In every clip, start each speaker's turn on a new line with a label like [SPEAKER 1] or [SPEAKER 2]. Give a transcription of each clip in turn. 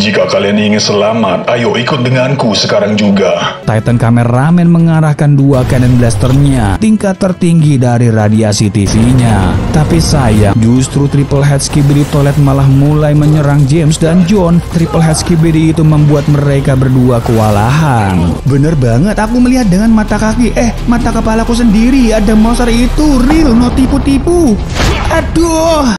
[SPEAKER 1] Jika kalian ingin selamat, ayo ikut denganku sekarang juga.
[SPEAKER 2] Titan kameramen mengarahkan dua cannon blasternya tingkat tertinggi dari radiasi TV-nya. Tapi sayang, justru Triple Head Skibidi Toilet malah mulai menyerang James dan John. Triple Head Skibidi itu membuat mereka berdua kewalahan. Bener banget, aku melihat dengan mata kaki, mata kepalaku sendiri. Ada monster itu, real, no tipu-tipu. Aduh.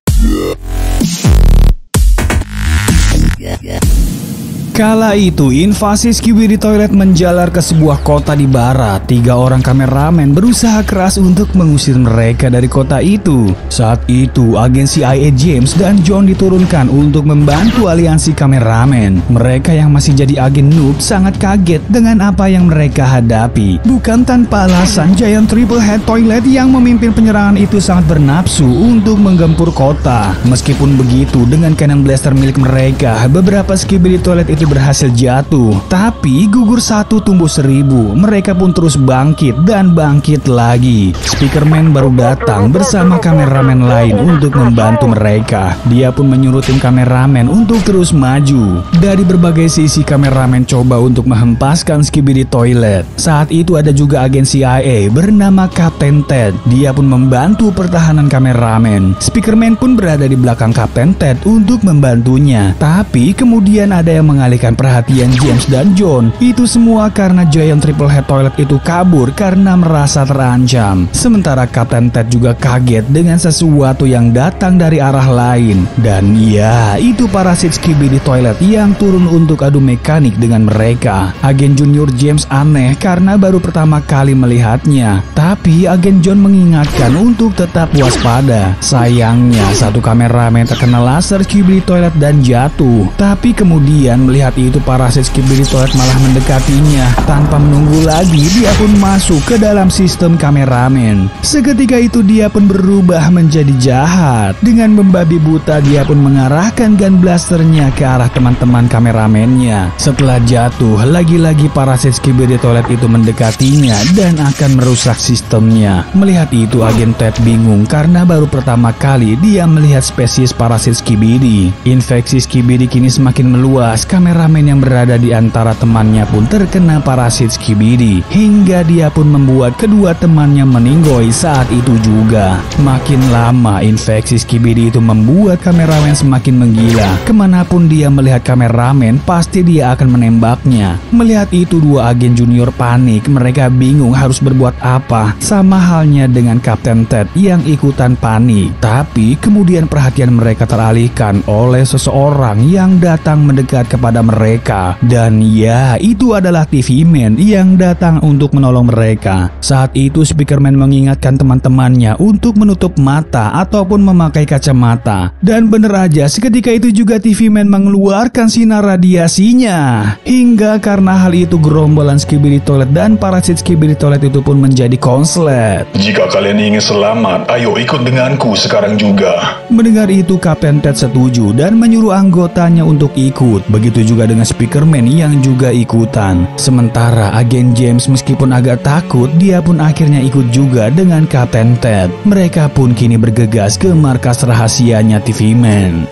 [SPEAKER 2] Kala itu, invasi Skibidi Toilet menjalar ke sebuah kota di barat. 3 orang kameramen berusaha keras untuk mengusir mereka dari kota itu. Saat itu, agen CIA James dan John diturunkan untuk membantu aliansi kameramen. Mereka yang masih jadi agen noob sangat kaget dengan apa yang mereka hadapi. Bukan tanpa alasan, Giant Triple Head Toilet yang memimpin penyerangan itu sangat bernafsu untuk menggempur kota. Meskipun begitu, dengan cannon blaster milik mereka, beberapa Skibidi Toilet itu berhasil jatuh, tapi gugur satu tumbuh 1000. Mereka pun terus bangkit dan bangkit lagi. Speakerman baru datang bersama kameramen lain untuk membantu mereka. Dia pun menyuruh tim kameramen untuk terus maju. Dari berbagai sisi kameramen coba untuk menghempaskan Skibidi Toilet. Saat itu ada juga agen CIA bernama Kapten Ted. Dia pun membantu pertahanan kameramen. Speakerman pun berada di belakang Kapten Ted untuk membantunya. Tapi kemudian ada yang mengalihkan perhatian James dan John. Itu semua karena Giant Triple Head Toilet itu kabur karena merasa terancam. Sementara Kapten Ted juga kaget dengan sesuatu yang datang dari arah lain. Dan ya, itu parasit Skibidi Toilet yang turun untuk adu mekanik dengan mereka. Agen Junior James aneh karena baru pertama kali melihatnya. Tapi agen John mengingatkan untuk tetap waspada. Sayangnya, satu kameramen terkena laser Skibidi Toilet dan jatuh. Tapi kemudian melihat itu, parasit Skibidi Toilet malah mendekatinya. Tanpa menunggu lagi, dia pun masuk ke dalam sistem kameramen. Seketika itu dia pun berubah menjadi jahat. Dengan membabi buta, dia pun mengarahkan gun blasternya ke arah teman-teman kameramennya. Setelah jatuh, lagi-lagi parasit Skibidi Toilet itu mendekatinya dan akan merusak sistemnya. Melihat itu, agen Ted bingung karena baru pertama kali dia melihat spesies parasit Skibidi. Infeksi Skibidi kini semakin meluas. Kameramen yang berada di antara temannya pun terkena parasit Skibidi, hingga dia pun membuat kedua temannya meninggoy saat itu juga. Makin lama, infeksi Skibidi itu membuat kameramen semakin menggila. Kemanapun dia melihat kameramen, pasti dia akan menembaknya. Melihat itu, dua agen junior panik. Mereka bingung harus berbuat apa. Sama halnya dengan Kapten Ted yang ikutan panik. Tapi kemudian perhatian mereka teralihkan oleh seseorang yang datang mendekat kepada mereka. Dan ya, itu adalah TV Man yang datang untuk menolong mereka. Saat itu Speakerman mengingatkan teman-temannya untuk menutup mata ataupun memakai kacamata. Dan bener aja, seketika itu juga TV Man mengeluarkan sinar radiasinya. Hingga karena hal itu, gerombolan Skibidi Toilet dan parasit Skibidi Toilet itu pun menjadi konslet.
[SPEAKER 1] Jika kalian ingin selamat, ayo ikut denganku sekarang juga.
[SPEAKER 2] Mendengar itu, Kapten Ted setuju dan menyuruh anggotanya untuk ikut. Begitu juga dengan Speakerman yang juga ikutan. Sementara agen James meskipun agak takut, dia pun akhirnya ikut juga dengan Kapten Ted. Mereka pun kini bergegas ke markas rahasianya TV Man.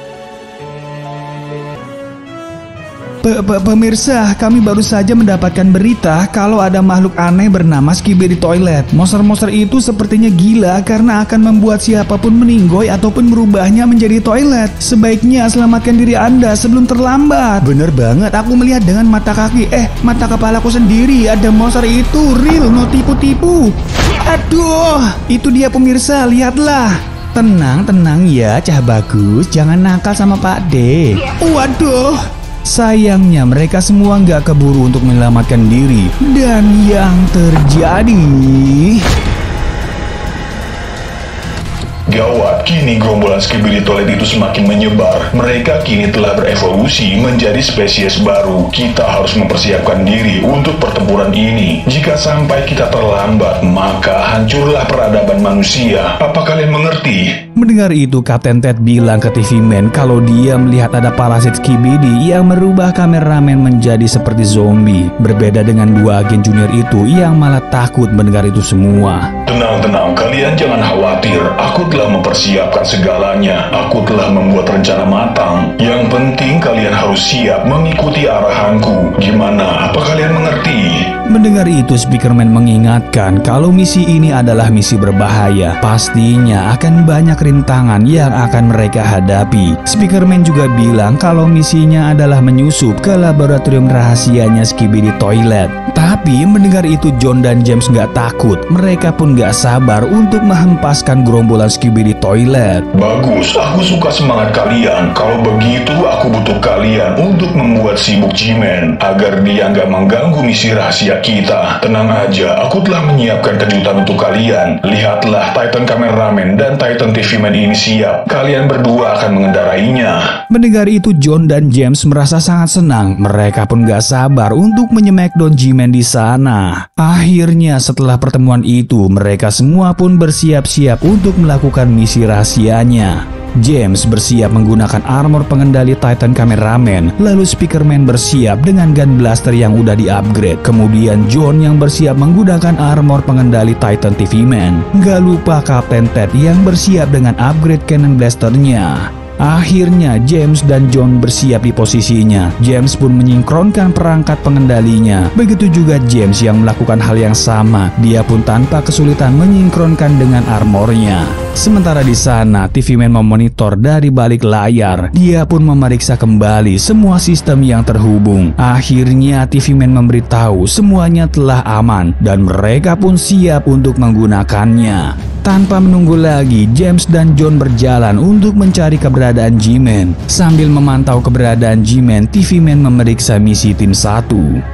[SPEAKER 2] Pemirsa, kami baru saja mendapatkan berita kalau ada makhluk aneh bernama Skibidi Toilet. Monster-monster itu sepertinya gila karena akan membuat siapapun meninggoy ataupun merubahnya menjadi toilet. Sebaiknya selamatkan diri Anda sebelum terlambat. Bener banget, aku melihat dengan mata kaki, mata kepalaku sendiri. Ada monster itu, real, no tipu-tipu. Aduh, itu dia pemirsa, lihatlah. Tenang ya, Cah Bagus, jangan nakal sama Pak D. Waduh. Sayangnya mereka semua nggak keburu untuk menyelamatkan diri. Dan yang terjadi...
[SPEAKER 1] Gawat, kini gerombolan Skibidi Toilet itu semakin menyebar. Mereka kini telah berevolusi menjadi spesies baru. Kita harus mempersiapkan diri untuk pertempuran ini. Jika sampai kita terlambat, maka hancurlah peradaban manusia. Apa kalian mengerti?
[SPEAKER 2] Mendengar itu, Kapten Ted bilang ke TV Man kalau dia melihat ada parasit Skibidi yang merubah kameramen menjadi seperti zombie. Berbeda dengan dua agen junior itu yang malah takut mendengar itu semua.
[SPEAKER 1] Tenang, kalian jangan khawatir. Aku telah mempersiapkan segalanya. Aku telah membuat rencana matang. Yang penting kalian harus siap mengikuti arahanku. Gimana? Apa kalian mengerti?
[SPEAKER 2] Mendengar itu, Speakerman mengingatkan kalau misi ini adalah misi berbahaya. Pastinya akan banyak rintangan yang akan mereka hadapi. Speakerman juga bilang kalau misinya adalah menyusup ke laboratorium rahasianya Skibidi Toilet. Tapi mendengar itu, John dan James gak takut. Mereka pun gak sabar untuk menghempaskan gerombolan Skibidi Toilet.
[SPEAKER 1] Bagus, aku suka semangat kalian. Kalau begitu, aku butuh kalian untuk membuat sibuk G-Man agar dia gak mengganggu misi rahasia kita. Tenang aja, aku telah menyiapkan kejutan untuk kalian. Lihatlah, Titan Kameramen dan Titan TV Man ini siap. Kalian berdua akan mengendarainya.
[SPEAKER 2] Mendengar itu, John dan James merasa sangat senang. Mereka pun gak sabar untuk menyemakdown G-Man di sana. Akhirnya setelah pertemuan itu, mereka semua pun bersiap-siap untuk melakukan misi rahasianya. James bersiap menggunakan armor pengendali Titan Kameramen, lalu Speakerman bersiap dengan gun blaster yang udah di-upgrade. Kemudian John yang bersiap menggunakan armor pengendali Titan TV Man. Gak lupa Kapten Ted yang bersiap dengan upgrade cannon blasternya. Akhirnya James dan John bersiap di posisinya. James pun menyinkronkan perangkat pengendalinya. Begitu juga James yang melakukan hal yang sama. Dia pun tanpa kesulitan menyinkronkan dengan armornya. Sementara di sana, TV Man memonitor dari balik layar. Dia pun memeriksa kembali semua sistem yang terhubung. Akhirnya TV Man memberitahu semuanya telah aman dan mereka pun siap untuk menggunakannya. Tanpa menunggu lagi, James dan John berjalan untuk mencari keberadaan G-Man. Sambil memantau keberadaan G-Man, TV Man memeriksa misi tim 1.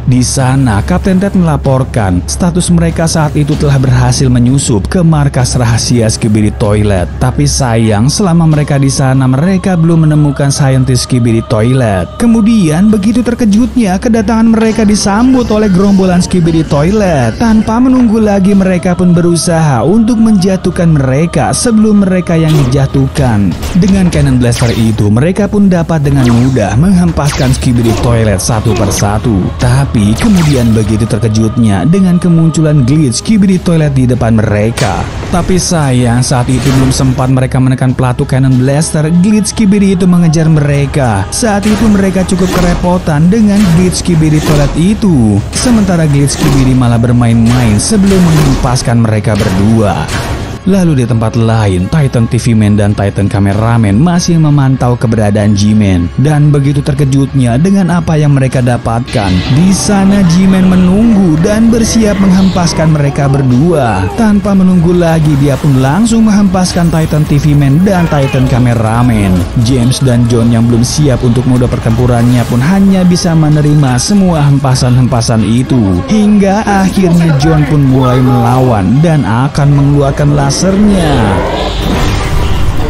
[SPEAKER 2] Di sana, Kapten Ted melaporkan status mereka saat itu telah berhasil menyusup ke markas rahasia Skibidi Toilet. Tapi sayang, selama mereka di sana, mereka belum menemukan saintis Skibidi Toilet. Kemudian, begitu terkejutnya, kedatangan mereka disambut oleh gerombolan Skibidi Toilet. Tanpa menunggu lagi, mereka pun berusaha untuk menjatuhkan mereka sebelum mereka yang dijatuhkan. Dengan cannon blaster itu, mereka pun dapat dengan mudah menghempaskan Skibidi Toilet satu persatu. Tapi kemudian begitu terkejutnya dengan kemunculan glitch Skibidi Toilet di depan mereka. Tapi sayang, saat itu belum sempat mereka menekan pelatu cannon blaster, glitch Skibidi itu mengejar mereka. Saat itu mereka cukup kerepotan dengan glitch Skibidi Toilet itu. Sementara glitch Skibidi malah bermain-main sebelum menghempaskan mereka berdua. Lalu di tempat lain, Titan TV Man dan Titan Kameramen masih memantau keberadaan G-Man. Dan begitu terkejutnya dengan apa yang mereka dapatkan. Di sana G-Man menunggu dan bersiap menghempaskan mereka berdua. Tanpa menunggu lagi, dia pun langsung menghempaskan Titan TV Man dan Titan Kameramen. James dan John yang belum siap untuk mode pertempurannya pun hanya bisa menerima semua hempasan-hempasan itu. Hingga akhirnya John pun mulai melawan dan akan mengeluarkan lasernya.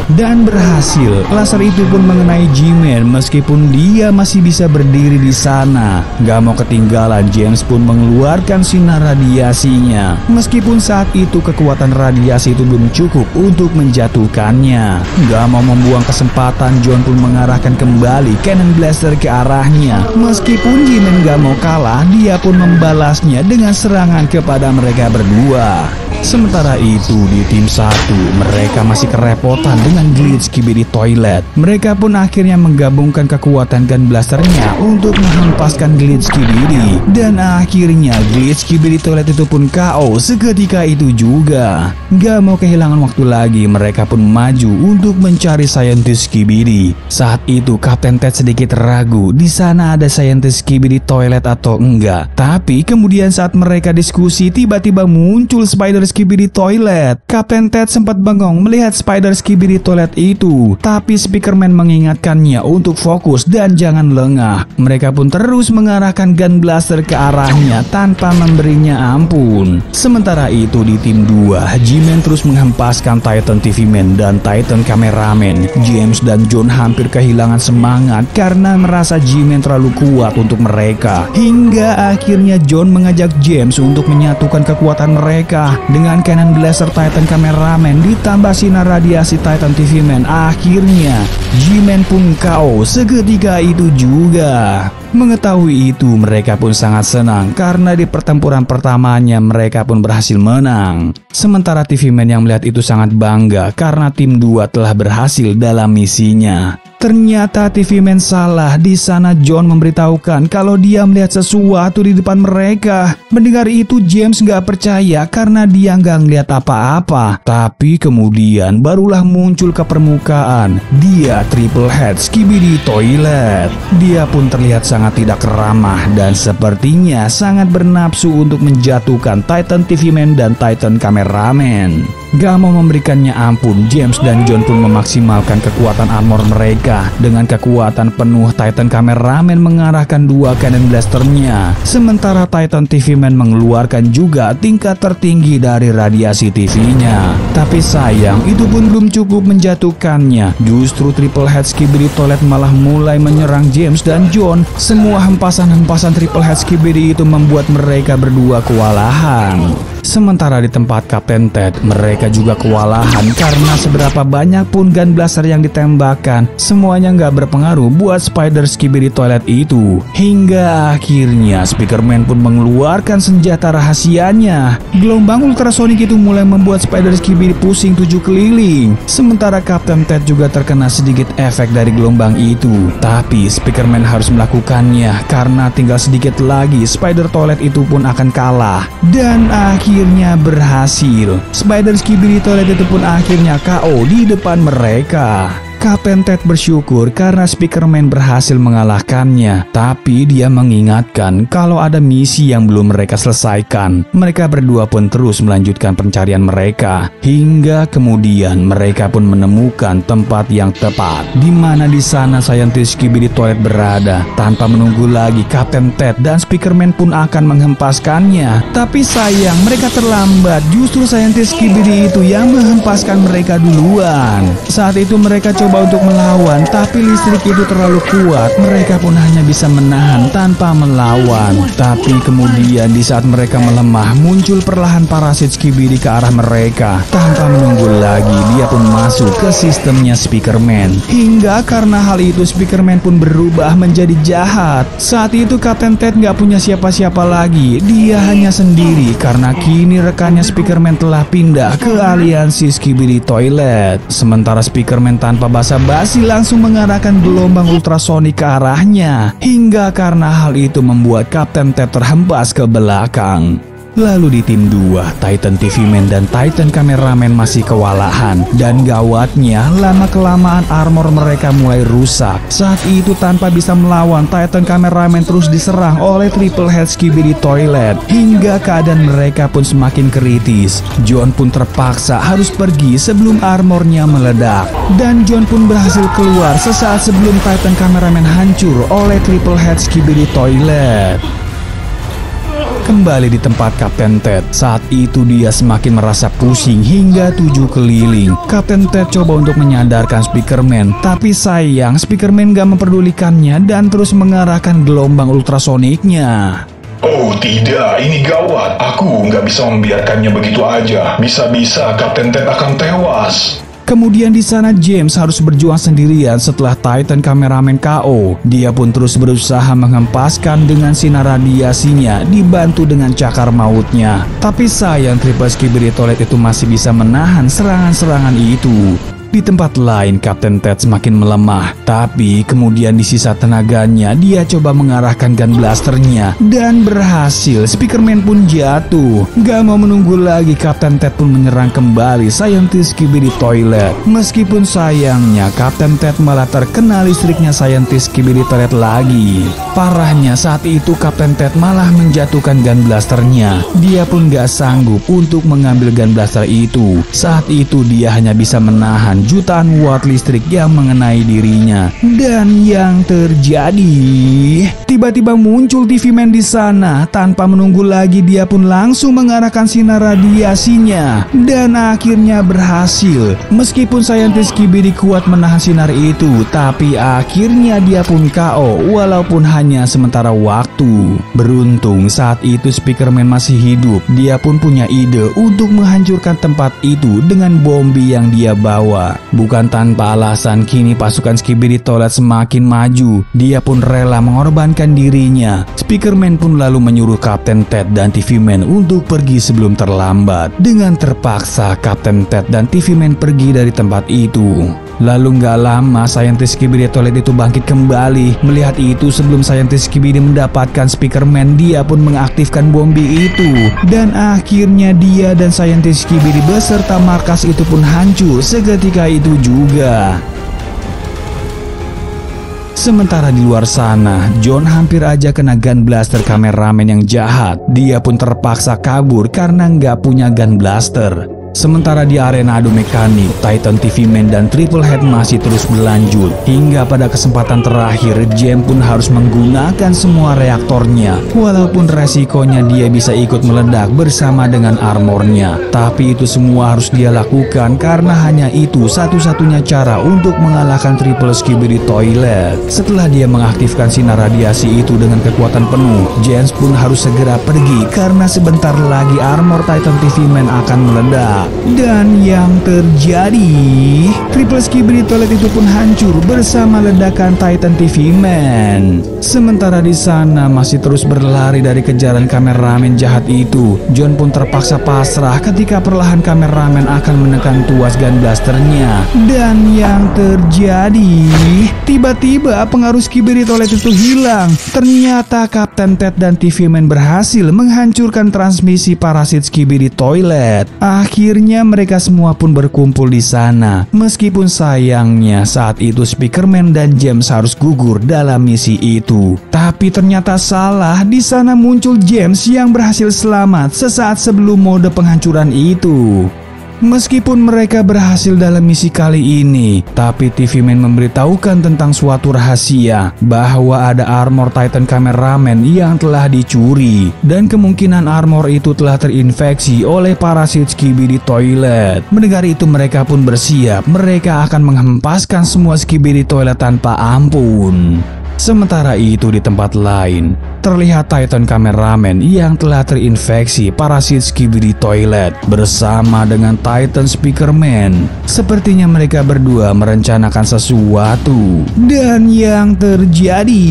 [SPEAKER 2] Dan berhasil, laser itu pun mengenai G-Man meskipun dia masih bisa berdiri di sana. Gak mau ketinggalan, James pun mengeluarkan sinar radiasinya. Meskipun saat itu kekuatan radiasi itu belum cukup untuk menjatuhkannya. Gak mau membuang kesempatan, John pun mengarahkan kembali cannon blaster ke arahnya. Meskipun G-Man gak mau kalah, dia pun membalasnya dengan serangan kepada mereka berdua. Sementara itu di tim 1, mereka masih kerepotan dengan glitch Skibidi Toilet. Mereka pun akhirnya menggabungkan kekuatan gun blasternya untuk menghempaskan glitch Skibidi. Dan akhirnya glitch Skibidi Toilet itu pun KO seketika itu juga. Gak mau kehilangan waktu lagi, mereka pun maju untuk mencari saintis Skibidi. Saat itu Kapten Ted sedikit ragu di sana ada saintis Skibidi Toilet atau enggak. Tapi kemudian saat mereka diskusi, tiba-tiba muncul Spider Skibidi Toilet. Kapten Ted sempat bengong melihat Spider Skibidi toilet itu. Tapi Speakerman mengingatkannya untuk fokus dan jangan lengah. Mereka pun terus mengarahkan gun blaster ke arahnya tanpa memberinya ampun. Sementara itu di tim 2, G-Man terus menghempaskan Titan TV Man dan Titan Cameraman. James dan John hampir kehilangan semangat karena merasa G-Man terlalu kuat untuk mereka. Hingga akhirnya John mengajak James untuk menyatukan kekuatan mereka dengan cannon blaster Titan Cameraman ditambah sinar radiasi Titan TV Man. Akhirnya G-Man pun KO seketika itu juga. Mengetahui itu, mereka pun sangat senang karena di pertempuran pertamanya mereka pun berhasil menang. Sementara TV Man yang melihat itu sangat bangga karena tim 2 telah berhasil dalam misinya. Ternyata TV Man salah. Di sana John memberitahukan kalau dia melihat sesuatu di depan mereka. Mendengar itu James gak percaya karena dia gak ngeliat apa-apa. Tapi kemudian barulah muncul ke permukaan. Dia Triple Head Skibidi Toilet. Dia pun terlihat sangat tidak ramah dan sepertinya sangat bernafsu untuk menjatuhkan Titan TV Man dan Titan Cameraman. Gak mau memberikannya ampun, James dan John pun memaksimalkan kekuatan armor mereka. Dengan kekuatan penuh, Titan Cameraman mengarahkan 2 cannon blasternya. Sementara Titan TV Man mengeluarkan juga tingkat tertinggi dari radiasi TV-nya. Tapi sayang, itu pun belum cukup menjatuhkannya. Justru Triple Head Skibidi Toilet malah mulai menyerang James dan John. Semua hempasan-hempasan Triple Head Skibidi itu membuat mereka berdua kewalahan. Sementara di tempat Kapten Ted, mereka juga kewalahan karena seberapa banyak pun gun blaster yang ditembakkan, semuanya nggak berpengaruh buat Spider Skibidi Toilet itu. Hingga akhirnya Speakerman pun mengeluarkan senjata rahasianya. Gelombang ultrasonik itu mulai membuat Spider Skibidi pusing 7 keliling. Sementara Kapten Ted juga terkena sedikit efek dari gelombang itu. Tapi Speakerman harus melakukannya karena tinggal sedikit lagi Spider Toilet itu pun akan kalah. Dan akhirnya berhasil. Spider Skibidi Toilet itu pun akhirnya KO di depan mereka. Kapten Ted bersyukur karena Speakerman berhasil mengalahkannya. Tapi dia mengingatkan kalau ada misi yang belum mereka selesaikan. Mereka berdua pun terus melanjutkan pencarian mereka. Hingga kemudian mereka pun menemukan tempat yang tepat, di mana di sana Scientist Skibidi Toilet berada. Tanpa menunggu lagi, Kapten Ted dan Speakerman pun akan menghempaskannya. Tapi sayang, mereka terlambat. Justru Scientist Skibidi itu yang menghempaskan mereka duluan. Saat itu mereka coba untuk melawan, tapi listrik itu terlalu kuat. Mereka pun hanya bisa menahan tanpa melawan. Tapi kemudian di saat mereka melemah, muncul perlahan parasit Skibidi ke arah mereka. Tanpa menunggu lagi, dia pun masuk ke sistemnya Speakerman. Hingga karena hal itu Speakerman pun berubah menjadi jahat. Saat itu Kapten Ted gak punya siapa-siapa lagi. Dia hanya sendiri karena kini rekannya Speakerman telah pindah ke aliansi Skibidi Toilet. Sementara Speakerman tanpa basa-basi langsung mengarahkan gelombang ultrasonik ke arahnya. Hingga karena hal itu membuat Kapten Ted terhempas ke belakang. Lalu di tim 2, Titan TV Man dan Titan Cameraman masih kewalahan. Dan gawatnya, lama-kelamaan armor mereka mulai rusak. Saat itu tanpa bisa melawan, Titan Cameraman terus diserang oleh Triple Head Skibidi Toilet. Hingga keadaan mereka pun semakin kritis. John pun terpaksa harus pergi sebelum armornya meledak. Dan John pun berhasil keluar sesaat sebelum Titan Cameraman hancur oleh Triple Head Skibidi Toilet. Kembali di tempat Kapten Ted, saat itu dia semakin merasa pusing hingga 7 keliling. Kapten Ted coba untuk menyadarkan Speakerman, tapi sayang Speakerman gak memperdulikannya dan terus mengarahkan gelombang ultrasoniknya.
[SPEAKER 1] Oh tidak, ini gawat. Aku nggak bisa membiarkannya begitu aja. Bisa-bisa Kapten Ted akan tewas.
[SPEAKER 2] Kemudian di sana James harus berjuang sendirian setelah Titan Cameraman KO. Dia pun terus berusaha menghempaskan dengan sinar radiasinya dibantu dengan cakar mautnya. Tapi sayang Triple Skibidi Toilet itu masih bisa menahan serangan-serangan itu. Di tempat lain Kapten Ted semakin melemah. Tapi kemudian di sisa tenaganya dia coba mengarahkan gun blasternya dan berhasil. Speakerman pun jatuh. Gak mau menunggu lagi, Kapten Ted pun menyerang kembali Scientist Skibidi Toilet. Meskipun sayangnya Kapten Ted malah terkena listriknya Scientist Skibidi Toilet lagi. Parahnya saat itu Kapten Ted malah menjatuhkan gun blasternya. Dia pun gak sanggup untuk mengambil gun blaster itu. Saat itu dia hanya bisa menahan dengan jutaan watt listrik yang mengenai dirinya. Dan yang terjadi, tiba-tiba muncul TV Man di sana. Tanpa menunggu lagi, dia pun langsung mengarahkan sinar radiasinya dan akhirnya berhasil. Meskipun saintis Skibidi kuat menahan sinar itu, tapi akhirnya dia pun KO walaupun hanya sementara waktu. Beruntung saat itu Speakerman masih hidup. Dia pun punya ide untuk menghancurkan tempat itu dengan bombi yang dia bawa. Bukan tanpa alasan, kini pasukan Skibidi Toilet semakin maju. Dia pun rela mengorbankan dirinya. Speakerman pun lalu menyuruh Kapten Ted dan TV Man untuk pergi sebelum terlambat. Dengan terpaksa Kapten Ted dan TV Man pergi dari tempat itu. Lalu nggak lama saintis Skibidi Toilet itu bangkit kembali. Melihat itu, sebelum saintis Skibidi mendapatkan Speakerman, dia pun mengaktifkan bombi itu. Dan akhirnya dia dan saintis Skibidi beserta markas itu pun hancur seketika itu juga. Sementara di luar sana, John hampir aja kena gun blaster kameramen yang jahat. Dia pun terpaksa kabur karena nggak punya gun blaster. Sementara di arena adu mekanik, Titan TV Man dan Triple Head masih terus berlanjut. Hingga pada kesempatan terakhir, Jem pun harus menggunakan semua reaktornya. Walaupun resikonya dia bisa ikut meledak bersama dengan armornya. Tapi itu semua harus dia lakukan karena hanya itu satu-satunya cara untuk mengalahkan Triple Skibidi Toilet. Setelah dia mengaktifkan sinar radiasi itu dengan kekuatan penuh, James pun harus segera pergi karena sebentar lagi armor Titan TV Man akan meledak. Dan yang terjadi, Triple Skibidi Toilet itu pun hancur bersama ledakan Titan TV Man. Sementara di sana masih terus berlari dari kejaran kameramen jahat itu, John pun terpaksa pasrah ketika perlahan kameramen akan menekan tuas gun blasternya. Dan yang terjadi, tiba-tiba pengaruh Skibidi Toilet itu hilang. Ternyata Kapten Ted dan TV Man berhasil menghancurkan transmisi parasit Skibidi Toilet. Akhirnya mereka semua pun berkumpul di sana. Meskipun sayangnya saat itu Speakerman dan James harus gugur dalam misi itu. Tapi ternyata salah, di sana muncul James yang berhasil selamat sesaat sebelum mode penghancuran itu. Meskipun mereka berhasil dalam misi kali ini, tapi TV Man memberitahukan tentang suatu rahasia bahwa ada armor Titan kameramen yang telah dicuri, dan kemungkinan armor itu telah terinfeksi oleh parasit Skibidi Toilet. Mendengar itu mereka pun bersiap, mereka akan menghempaskan semua Skibidi Toilet tanpa ampun. Sementara itu di tempat lain, terlihat Titan kameramen yang telah terinfeksi parasit Skibidi Toilet bersama dengan Titan Speakerman. Sepertinya mereka berdua merencanakan sesuatu. Dan yang terjadi,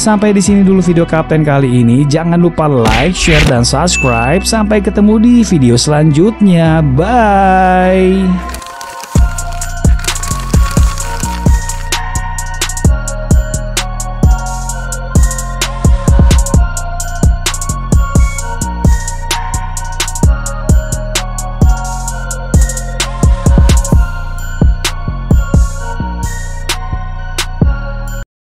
[SPEAKER 2] sampai di sini dulu video Kapten kali ini. Jangan lupa like, share, dan subscribe. Sampai ketemu di video selanjutnya. Bye.